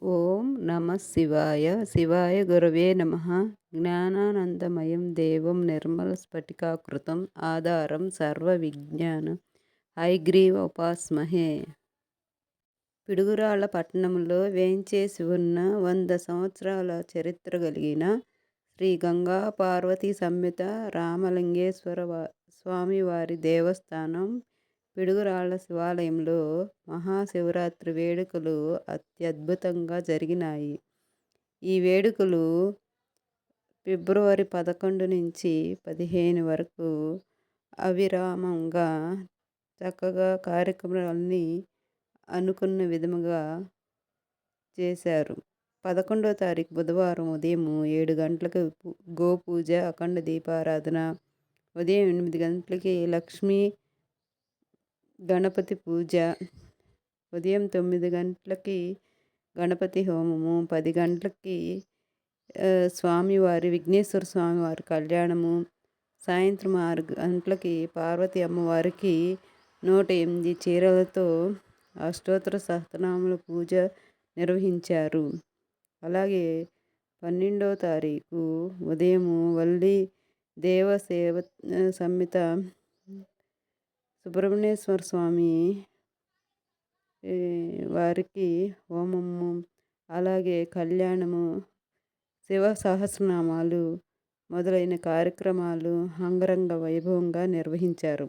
ఓం నమ శివాయ. శివాయ గురవే నమ. జ్ఞానానందమయం దేవం నిర్మలస్ఫటికాకృతం ఆధారం సర్వవిజ్ఞానం హయగ్రీవ ఉపాస్మహే. పిడుగురాళ్ల పట్టణంలో వేంచేసి ఉన్న 100 సంవత్సరాల చరిత్ర కలిగిన శ్రీ గంగా పార్వతీ సమేత రామలింగేశ్వర స్వామివారి దేవస్థానం పిడుగురాళ్ల శివాలయంలో మహాశివరాత్రి వేడుకలు అత్యద్భుతంగా జరిగినాయి. ఈ వేడుకలు ఫిబ్రవరి 11 నుంచి 15 వరకు అవిరామంగా చక్కగా కార్యక్రమాలన్నీ అనుకున్న విధముగా చేశారు. 11వ తారీఖు బుధవారం ఉదయం 7 గంటలకు గోపూజ, అఖండ దీపారాధన, ఉదయం 8 గంటలకి లక్ష్మీ గణపతి పూజ, ఉదయం 9 గంటలకి గణపతి హోమము, 10 గంటలకి స్వామివారి విఘ్నేశ్వర స్వామివారి కళ్యాణము, సాయంత్రం 6 గంటలకి పార్వతీ అమ్మవారికి 108 చీరలతో అష్టోత్తర సహస్రనామముల పూజ నిర్వహించారు. అలాగే 12వ తారీఖు ఉదయం వల్లి దేవసేవ సమేత సుబ్రహ్మణ్యేశ్వర స్వామి వారికి హోమము, అలాగే కళ్యాణము, శివ సహస్రనామాలు మొదలైన కార్యక్రమాలు అంగరంగ వైభవంగా నిర్వహించారు.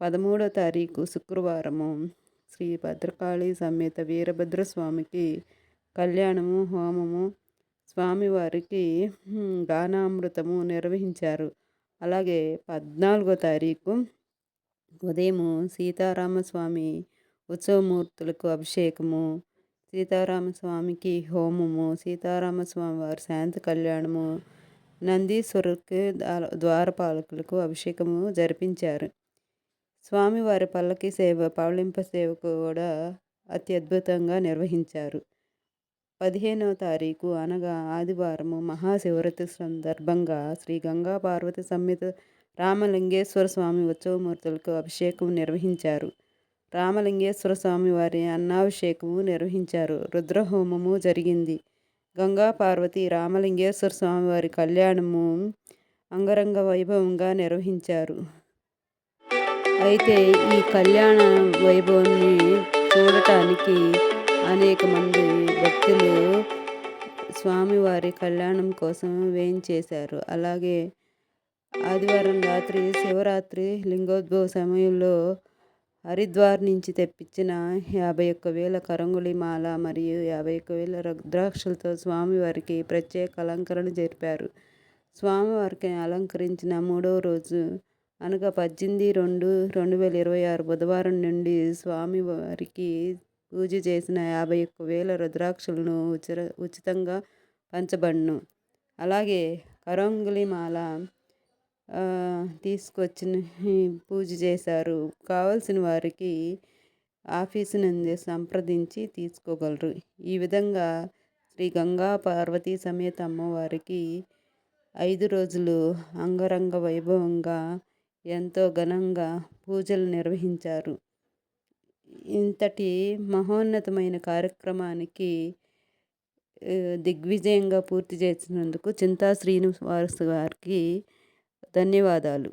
13వ తారీఖు శుక్రవారము శ్రీ భద్రకాళి సమేత వీరభద్రస్వామికి కళ్యాణము, హోమము, స్వామివారికి గానామృతము నిర్వహించారు. అలాగే 14వ తారీఖు ఉదయం సీతారామస్వామి ఉత్సవమూర్తులకు అభిషేకము, సీతారామస్వామికి హోమము, సీతారామస్వామి వారి శాంతి కళ్యాణము, నందీశ్వరుకి ద్వారపాలకులకు అభిషేకము జరిపించారు. స్వామివారి పల్లకి సేవ, పవళింప సేవ కూడా అత్యద్భుతంగా నిర్వహించారు. 15వ తారీఖు అనగా ఆదివారము మహాశివరాత్రి సందర్భంగా శ్రీ గంగా పార్వతి సమేత రామలింగేశ్వర స్వామి ఉత్సవమూర్తులకు అభిషేకం నిర్వహించారు. రామలింగేశ్వర స్వామి వారి అన్నాభిషేకము నిర్వహించారు. రుద్రహోమము జరిగింది. గంగా పార్వతి రామలింగేశ్వర స్వామి వారి కళ్యాణము అంగరంగ వైభవంగా నిర్వహించారు. అయితే ఈ కళ్యాణ వైభవాన్ని చూడటానికి అనేక మంది భక్తులు స్వామివారి కళ్యాణం కోసం వేంచేశారు. అలాగే ఆదివారం రాత్రి శివరాత్రి లింగోద్భవ సమయంలో హరిద్వార్ నుంచి తెప్పించిన 51,000 కరంగుళి మాల మరియు 51,000 రుద్రాక్షలతో స్వామివారికి ప్రత్యేక అలంకరణ జరిపారు. స్వామివారికి అలంకరించిన 3వ రోజు అనగా 18/2/2026 బుధవారం నుండి స్వామివారికి పూజ చేసిన 51,000 రుద్రాక్షలను ఉచితంగా పంచబడును. అలాగే కరంగుళి మాల తీసుకొచ్చి పూజ చేశారు. కావలసిన వారికి ఆఫీసు నుండి సంప్రదించి తీసుకోగలరు. ఈ విధంగా శ్రీ గంగా పార్వతీ సమేత అమ్మవారికి 5 రోజులు అంగరంగ వైభవంగా ఎంతో ఘనంగా పూజలు నిర్వహించారు. ఇంతటి మహోన్నతమైన కార్యక్రమానికి దిగ్విజయంగా పూర్తి చేసినందుకు చింతా శ్రీనివాస్ గారికి ధన్యవాదాలు.